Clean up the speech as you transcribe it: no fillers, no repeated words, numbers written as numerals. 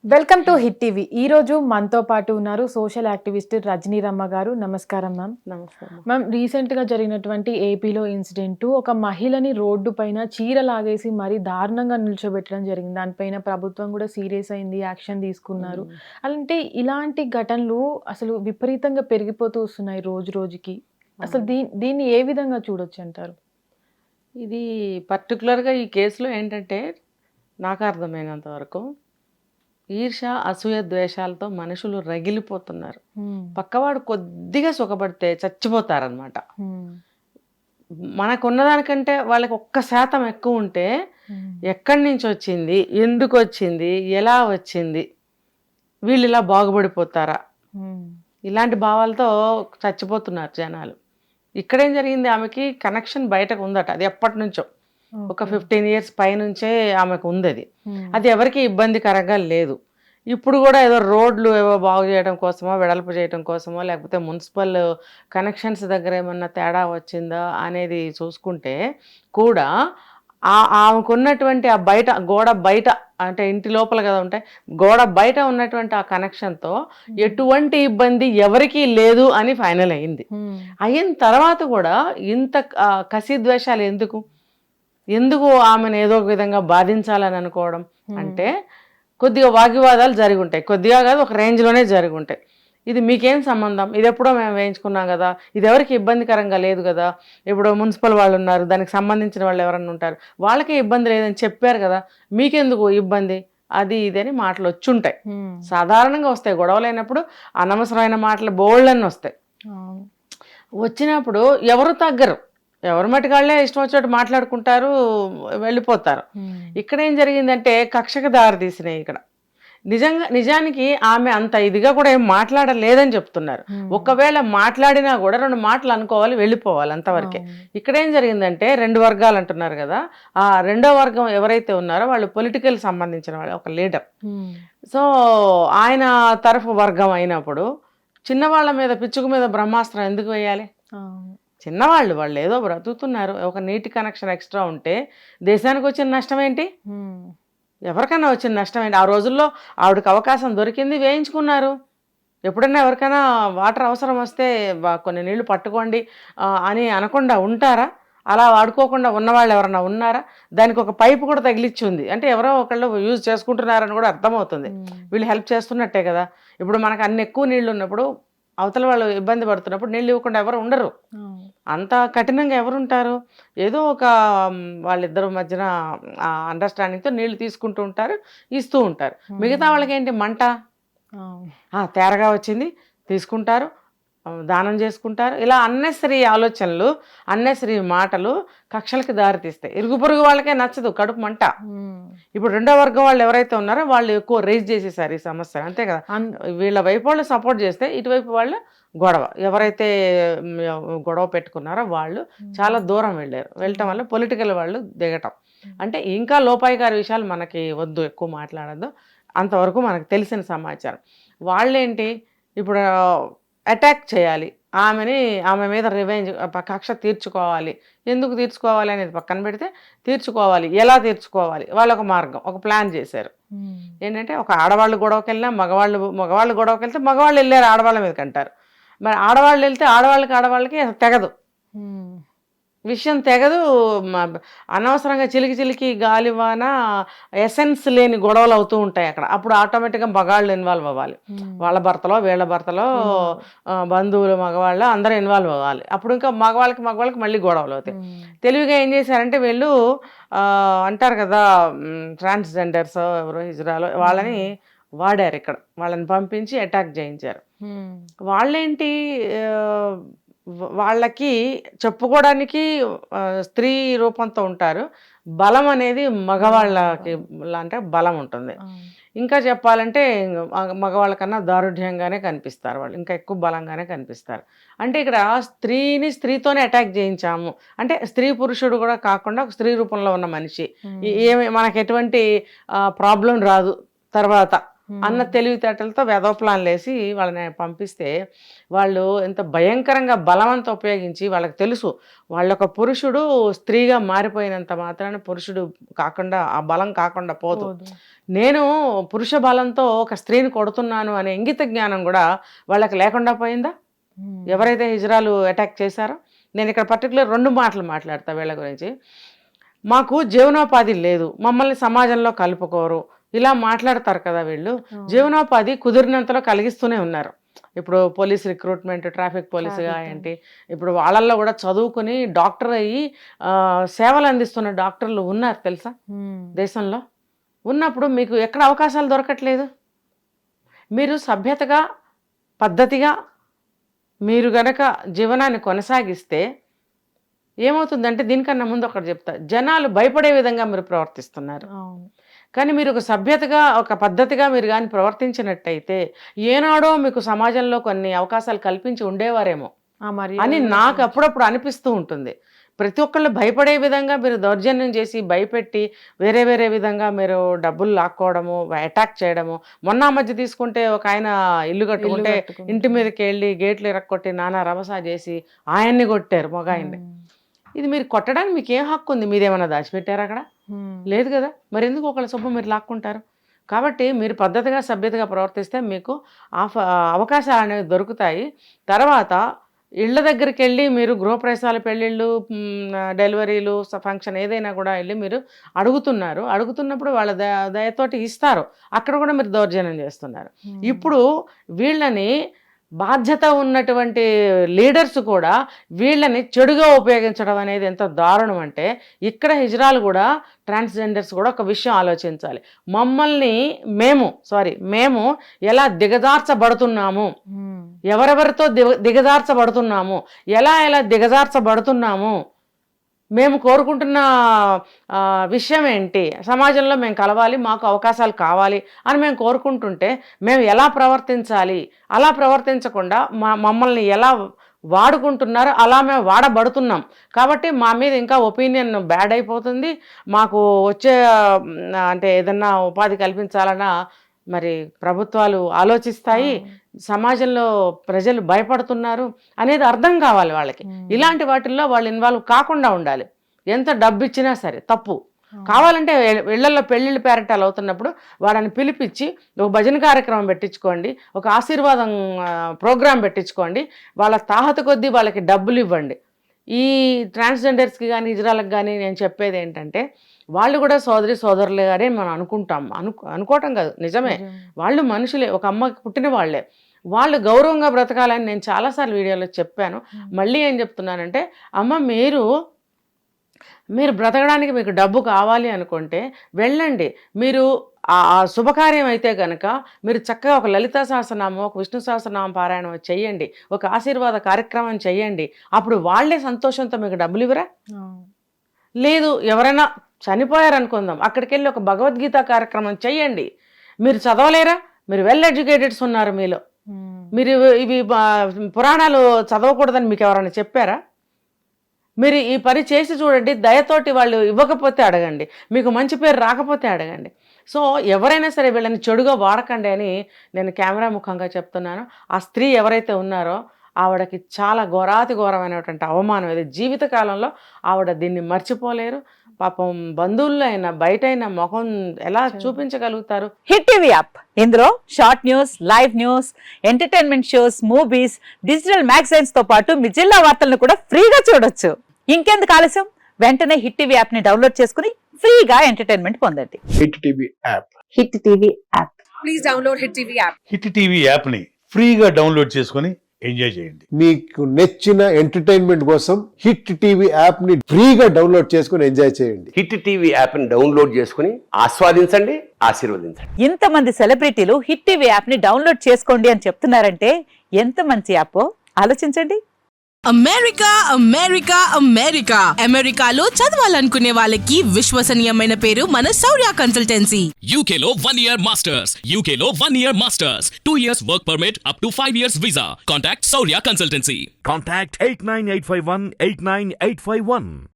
Welcome to hit TV. ఈ రోజు మనతో పాటు ఉన్నారు సోషల్ యాక్టివిస్ట్ రజనీ రమ్మ గారు. నమస్కారం మ్యామ్. నమస్కారం. మ్యామ్, రీసెంట్ గా జరిగినటువంటి ఏపీలో ఇన్సిడెంట్, ఒక మహిళని రోడ్డు పైన చీర లాగేసి మరీ దారుణంగా నిల్చోబెట్టడం జరిగింది. దానిపైన ప్రభుత్వం కూడా సీరియస్ అయింది, యాక్షన్ తీసుకున్నారు. అంటే ఇలాంటి ఘటనలు అసలు విపరీతంగా పెరిగిపోతూ వస్తున్నాయి రోజు రోజుకి. అసలు దీన్ని ఏ విధంగా చూడొచ్చు అంటారు? ఇది పర్టికులర్గా ఈ కేసులో ఏంటంటే నాకు అర్థమైనంత వరకు ఈర్ష, అసూయ, ద్వేషాలతో మనుషులు రగిలిపోతున్నారు. పక్కవాడు కొద్దిగా సుఖపడితే చచ్చిపోతారనమాట. మనకున్నదానికంటే వాళ్ళకి 1% ఎక్కువ ఉంటే ఎక్కడి నుంచి వచ్చింది, ఎందుకు వచ్చింది, ఎలా వచ్చింది, వీళ్ళు ఇలా బాగుపడిపోతారా, ఇలాంటి భావాలతో చచ్చిపోతున్నారు జనాలు. ఇక్కడేం జరిగింది, ఆమెకి కనెక్షన్ బయటకు ఉందట. అది ఎప్పటి నుంచో ఒక 15 years పైనుంచే ఆమెకు ఉంది. అది ఎవరికి ఇబ్బందికరంగా లేదు. ఇప్పుడు కూడా ఏదో రోడ్లు ఏవో బాగు చేయడం కోసమో, వెడల్పు చేయడం కోసమో, లేకపోతే మున్సిపల్ కనెక్షన్స్ దగ్గర ఏమన్నా తేడా వచ్చిందా అనేది చూసుకుంటే కూడా ఆమెకున్నటువంటి ఆ బయట గోడ బయట, అంటే ఇంటి లోపల కదా ఉంటాయి, గోడ బయట ఉన్నటువంటి ఆ కనెక్షన్తో ఎటువంటి ఇబ్బంది ఎవరికీ లేదు అని ఫైనల్ అయింది. అయిన తర్వాత కూడా ఇంత కసి ద్వేషాలు ఎందుకు ఆమెను ఏదో ఒక విధంగా బాధించాలని అనుకోవడం? అంటే కొద్దిగా వాగ్వివాదాలు జరిగి ఉంటాయి, కొద్దిగా కాదు ఒక రేంజ్లోనే జరిగి ఉంటాయి. ఇది మీకేం సంబంధం, ఇది ఎప్పుడో మేము వేయించుకున్నాం కదా, ఇది ఎవరికి ఇబ్బందికరంగా లేదు కదా, ఇప్పుడు మున్సిపల్ వాళ్ళు ఉన్నారు, దానికి సంబంధించిన వాళ్ళు ఎవరన్నా ఉంటారు, వాళ్ళకే ఇబ్బంది లేదని చెప్పారు కదా, మీకెందుకు ఇబ్బంది, అది ఇదని మాటలు వచ్చుంటాయి. సాధారణంగా వస్తాయి గొడవలైనప్పుడు, అనవసరమైన మాటలు బోళ్ళని వస్తాయి. వచ్చినప్పుడు ఎవరు తగ్గరు, ఎవరి మటుకాళ్ళే ఇష్టం వచ్చినట్టు మాట్లాడుకుంటారు, వెళ్ళిపోతారు. ఇక్కడ ఏం జరిగిందంటే కక్షకు దారి తీసినాయి. ఇక్కడ నిజానికి ఆమె అంత ఇదిగా కూడా ఏం మాట్లాడలేదని చెప్తున్నారు. ఒకవేళ మాట్లాడినా కూడా 2 మాటలు అనుకోవాలి, వెళ్ళిపోవాలి, అంతవరకే. ఇక్కడ ఏం జరిగిందంటే 2 వర్గాలు అంటున్నారు కదా, ఆ 2వ వర్గం ఎవరైతే ఉన్నారో వాళ్ళు పొలిటికల్ సంబంధించిన వాళ్ళు, ఒక లీడర్. సో ఆయన తరఫు వర్గం అయినప్పుడు చిన్నవాళ్ళ మీద, పిచ్చుకు మీద బ్రహ్మాస్త్రం ఎందుకు వేయాలి? చిన్నవాళ్ళు, వాళ్ళు ఏదో బ్రతుకుతున్నారు. ఒక నీటి కనెక్షన్ ఎక్స్ట్రా ఉంటే దేశానికి వచ్చిన నష్టం ఏంటి, ఎవరికైనా వచ్చిన నష్టం ఏంటి? ఆ రోజుల్లో ఆవిడకి అవకాశం దొరికింది, వేయించుకున్నారు. ఎప్పుడైనా ఎవరికైనా వాటర్ అవసరం వస్తే కొన్ని నీళ్లు పట్టుకోండి అని అనకుండా ఉంటారా? అలా వాడుకోకుండా ఉన్నవాళ్ళు ఎవరన్నా ఉన్నారా? దానికి ఒక పైపు కూడా తగిలిచ్చి ఉంది అంటే ఎవరో ఒకళ్ళు యూజ్ చేసుకుంటున్నారని కూడా అర్థమవుతుంది. వీళ్ళు హెల్ప్ చేస్తున్నట్టే కదా. ఇప్పుడు మనకు అన్ని ఎక్కువ నీళ్ళు ఉన్నప్పుడు అవతల వాళ్ళు ఇబ్బంది పడుతున్నప్పుడు నీళ్ళు ఇవ్వకుండా ఎవరు ఉండరు, అంత కఠినంగా ఎవరు ఉంటారు? ఏదో ఒక వాళ్ళిద్దరు మధ్యన అండర్స్టాండింగ్తో నీళ్లు తీసుకుంటూ ఉంటారు, ఇస్తూ ఉంటారు. మిగతా వాళ్ళకి ఏంటి మంట, తేరగా వచ్చింది తీసుకుంటారు, దానం చేసుకుంటారు. ఇలా అన్నెసరీ ఆలోచనలు, అన్నెసరీ మాటలు కక్షలకి దారితీస్తాయి. ఇరుగు పొరుగు వాళ్ళకే నచ్చదు, కడుపు మంట. ఇప్పుడు 2వ వర్గం వాళ్ళు ఎవరైతే ఉన్నారో వాళ్ళు ఎక్కువ రేజ్ చేసేసారు ఈ సమస్య, అంతే కదా. వీళ్ళ వైపు వాళ్ళు సపోర్ట్ చేస్తే ఇటువైపు వాళ్ళు గొడవ, ఎవరైతే గొడవ పెట్టుకున్నారో వాళ్ళు చాలా దూరం వెళ్ళటం వల్ల పొలిటికల్ వాళ్ళు దిగటం. అంటే ఇంకా లోపాయికారి విషయాలు మనకి వద్దు, ఎక్కువ మాట్లాడద్దు, అంతవరకు మనకు తెలిసిన సమాచారం. వాళ్ళేంటి ఇప్పుడు అటాక్ చేయాలి, ఆమె మీద రివెంజ్, కక్ష తీర్చుకోవాలి. ఎందుకు తీర్చుకోవాలి అనేది పక్కన పెడితే, తీర్చుకోవాలి, ఎలా తీర్చుకోవాలి, వాళ్ళు ఒక మార్గం, ఒక ప్లాన్ చేశారు. ఏంటంటే ఒక ఆడవాళ్ళు గొడవకి వెళ్ళినా మగవాళ్ళు గొడవకి వెళ్తే మగవాళ్ళు వెళ్ళారు ఆడవాళ్ళ మీదకి అంటారు. మరి ఆడవాళ్ళు వెళ్తే ఆడవాళ్ళకి తెగదు, విషయం తెగదు. అనవసరంగా చిలికి గాలివాన ఎసెన్స్ లేని గొడవలు అవుతూ ఉంటాయి అక్కడ. అప్పుడు ఆటోమేటిక్గా మగవాళ్ళు ఇన్వాల్వ్ అవ్వాలి, వాళ్ళ భర్తలో వీళ్ళ భర్తలో బంధువులు మగవాళ్ళు అందరూ ఇన్వాల్వ్ అవ్వాలి. అప్పుడు ఇంకా మగవాళ్ళకి మళ్ళీ గొడవలు అవుతాయి. తెలివిగా ఏం చేశారంటే వీళ్ళు అంటారు కదా, ట్రాన్స్జెండర్స్ ఎవరో హిజ్రాలో వాళ్ళని వాడారు, ఇక్కడ వాళ్ళని పంపించి అటాక్ చేయించారు. వాళ్ళేంటి, వాళ్ళకి చెప్పుకోవడానికి స్త్రీ రూపంతో ఉంటారు, బలం అనేది మగవాళ్ళకి అంటే బలం ఉంటుంది. ఇంకా చెప్పాలంటే మగవాళ్ళకన్నా దారుఢ్యంగానే కనిపిస్తారు వాళ్ళు, ఇంకా ఎక్కువ బలంగానే కనిపిస్తారు. అంటే ఇక్కడ స్త్రీతోనే అటాక్ చేయించాము అంటే స్త్రీ పురుషుడు కూడా కాకుండా ఒక స్త్రీ రూపంలో ఉన్న మనిషి, మనకు ఎటువంటి ప్రాబ్లం రాదు తర్వాత అన్న తెలివితేటలతో వెధవ ప్లాన్లు వేసి వాళ్ళని పంపిస్తే వాళ్ళు ఎంత భయంకరంగా బలవంతా ఉపయోగించి, వాళ్ళకి తెలుసు వాళ్ళొక పురుషుడు స్త్రీగా మారిపోయినంత మాత్రాన పురుషుడు కాకుండా ఆ బలం కాకుండా పోదు. నేను పురుష బలంతో ఒక స్త్రీని కొడుతున్నాను అనే ఇంగిత జ్ఞానం కూడా వాళ్ళకి లేకుండా పోయిందా? ఎవరైతే హిజ్రాలు అటాక్ చేశారో. నేను ఇక్కడ పర్టికులర్ 2 మాటలు మాట్లాడతా వీళ్ళ గురించి. మాకు జీవనోపాధి లేదు, మమ్మల్ని సమాజంలో కలుపుకోరు, ఇలా మాట్లాడతారు కదా వీళ్ళు. జీవనోపాధి కుదిరినంతలో కలిగిస్తూనే ఉన్నారు. ఇప్పుడు పోలీస్ రిక్రూట్మెంట్, ట్రాఫిక్ పోలీసుగా ఏంటి, ఇప్పుడు వాళ్ళల్లో కూడా చదువుకుని డాక్టర్ అయ్యి సేవలు అందిస్తున్న డాక్టర్లు ఉన్నారు తెలుసా దేశంలో. ఉన్నప్పుడు మీకు ఎక్కడ అవకాశాలు దొరకట్లేదు? మీరు సభ్యతగా పద్ధతిగా మీరు గనక జీవనాన్ని కొనసాగిస్తే ఏమవుతుందంటే, దీనికన్నా ముందు ఒకటి చెప్తా, జనాలు భయపడే విధంగా మీరు ప్రవర్తిస్తున్నారు. కానీ మీరు ఒక సభ్యతగా ఒక పద్ధతిగా మీరు కానీ ప్రవర్తించినట్టయితే ఏనాడో మీకు సమాజంలో కొన్ని అవకాశాలు కల్పించి ఉండేవారేమో అని నాకు అప్పుడప్పుడు అనిపిస్తూ ఉంటుంది. ప్రతి ఒక్కళ్ళు భయపడే విధంగా మీరు దౌర్జన్యం చేసి భయపెట్టి వేరే వేరే విధంగా మీరు డబ్బులు లాక్కోవడము, అటాక్ చేయడము. మొన్న మధ్య తీసుకుంటే ఒక ఆయన ఇల్లు కట్టుకుంటే ఇంటి మీదకి వెళ్ళి గేట్లు ఇరక్కొట్టి నానా రభసా చేసి ఆయన్ని కొట్టారు, మగ ఆయన్ని. ఇది మీరు కొట్టడానికి మీకు ఏం హక్కు ఉంది? మీరేమన్నా దాచిపెట్టారు అక్కడ? లేదు కదా. మరి ఎందుకు ఒకళ్ళ సొమ్ము మీరు లాక్కుంటారు? కాబట్టి మీరు పద్ధతిగా సభ్యతగా ప్రవర్తిస్తే మీకు అవకాశాలు అనేవి దొరుకుతాయి. తర్వాత ఇళ్ళ దగ్గరికి వెళ్ళి మీరు గృహప్రవేశాలు, పెళ్ళిళ్ళు, డెలివరీలు, ఫంక్షన్ ఏదైనా కూడా వెళ్ళి మీరు అడుగుతున్నప్పుడు వాళ్ళ దయతోటి ఇస్తారు. అక్కడ కూడా మీరు దౌర్జన్యం చేస్తున్నారు. ఇప్పుడు వీళ్ళని బాధ్యత ఉన్నటువంటి లీడర్స్ కూడా వీళ్ళని చెడుగా ఉపయోగించడం అనేది ఎంత దారుణం అంటే, ఇక్కడ హిజ్రాలు కూడా ట్రాన్స్జెండర్స్ కూడా ఒక విషయం ఆలోచించాలి. మేము ఎలా దిగజార్చబడుతున్నాము, ఎవరెవరితో దిగజార్చబడుతున్నాము, ఎలా దిగజార్చబడుతున్నాము, మేము కోరుకుంటున్న విషయం ఏంటి, సమాజంలో మేము కలవాలి, మాకు అవకాశాలు కావాలి అని మేము కోరుకుంటుంటే మేము ఎలా ప్రవర్తించాలి, అలా ప్రవర్తించకుండా మమ్మల్ని ఎలా వాడుకుంటున్నారో అలా మేము వాడబడుతున్నాం. కాబట్టి మా మీద ఇంకా ఒపీనియన్ బ్యాడ్ అయిపోతుంది. మాకు వచ్చే అంటే ఏదన్నా ఉపాధి కల్పించాలన్నా మరి ప్రభుత్వాలు ఆలోచిస్తాయి, సమాజంలో ప్రజలు భయపడుతున్నారు అనేది అర్థం కావాలి వాళ్ళకి. ఇలాంటి వాటిల్లో వాళ్ళు ఇన్వాల్వ్ కాకుండా ఉండాలి. ఎంత డబ్బు ఇచ్చినా సరే తప్పు. కావాలంటే ఇళ్లలో పెళ్ళిళ్ళు పేరెంటాలు అవుతున్నప్పుడు వాళ్ళని పిలిపించి ఒక భజన కార్యక్రమం పెట్టించుకోండి, ఒక ఆశీర్వాదం ప్రోగ్రాం పెట్టించుకోండి, వాళ్ళ తాహత కొద్దీ వాళ్ళకి డబ్బులు ఇవ్వండి. ఈ ట్రాన్స్జెండర్స్కి కానీ హిజ్రాలకు కానీ నేను చెప్పేది ఏంటంటే, వాళ్ళు కూడా సోదరులే గారే మనం అనుకోవటం కాదు, నిజమే. వాళ్ళు మనుషులే, ఒక అమ్మకి పుట్టిన వాళ్ళే. వాళ్ళు గౌరవంగా బ్రతకాలని నేను చాలాసార్లు వీడియోలో చెప్పాను. మళ్ళీ ఏం చెప్తున్నానంటే, అమ్మ మీరు బ్రతకడానికి మీకు డబ్బు కావాలి అనుకుంటే వెళ్ళండి. మీరు ఆ శుభకార్యం అయితే కనుక మీరు చక్కగా ఒక లలితా సహస్రనామం, ఒక విష్ణు సహస్రనామం పారాయణం చేయండి, ఒక ఆశీర్వాద కార్యక్రమం చేయండి. అప్పుడు వాళ్ళే సంతోషంతో మీకు డబ్బులు ఇవ్వరా? లేదు, ఎవరైనా చనిపోయారనుకుందాం, అక్కడికి వెళ్ళి ఒక భగవద్గీత కార్యక్రమం చెయ్యండి. మీరు చదవలేరా? మీరు వెల్ ఎడ్యుకేటెడ్స్ ఉన్నారు మీలో, మీరు ఇవి పురాణాలు చదవకూడదని మీకు ఎవరైనా చెప్పారా? మీరు ఈ పని చేసి చూడండి. దయతోటి వాళ్ళు ఇవ్వకపోతే అడగండి, మీకు మంచి పేరు రాకపోతే అడగండి. సో ఎవరైనా సరే వీళ్ళని చెడుగా వాడకండి అని నేను కెమెరా ముఖంగా చెప్తున్నాను. ఆ స్త్రీ ఎవరైతే ఉన్నారో ఆవిడకి చాలా ఘోరాతి ఘోరమైనటువంటి అవమానం ఇది. జీవితకాలంలో ఆవిడ దీన్ని మర్చిపోలేరు. పాపం బంధువుల్లో అయినా బయట అయినా ముఖం ఎలా చూపించగలుగుతారు? హిట్ టీవీ యాప్, ఇందులో short news, live news, entertainment shows, movies, digital magazines తో పాటు మీ జిల్లా వార్తలను కూడా ఫ్రీగా చూడొచ్చు. ఇంకెందుకు ఆలస్యం, వెంటనే హిట్ టీవీ యాప్ ని డౌన్లోడ్ చేసుకుని ఫ్రీగా ఎంటర్టైన్మెంట్ పొందండి. Hit TV app, hit TV app, please download hit TV app. Hit TV app ని ఫ్రీగా డౌన్లోడ్ చేసుకుని ఎంజాయ్ చేయండి. మీకు నచ్చిన ఎంటర్టైన్మెంట్ కోసం హిట్ టీవీ యాప్ ని ఫ్రీగా డౌన్లోడ్ చేసుకుని ఎంజాయ్ చేయండి. హిట్ టీవీ యాప్ ని డౌన్లోడ్ చేసుకుని ఆస్వాదించండి, ఆశీర్వదించండి. ఇంతమంది సెలబ్రిటీలు హిట్ టీవీ యాప్ ని డౌన్లోడ్ చేసుకోండి అని చెప్తున్నారంటే ఎంత మంచి యాప్ ఆలోచించండి. అమెరికా అమెరికా అమెరికా అమెరికాలో చదవాలనుకునే వాళ్ళకి విశ్వసనీయమైన పేరు మన శౌర్య కన్సల్టెన్సీ. UK లో 1 year masters, UK లో 1 year masters, 2 years work permit up to 5 years visa. Contact Saurya Consultancy. Contact 89851 89851.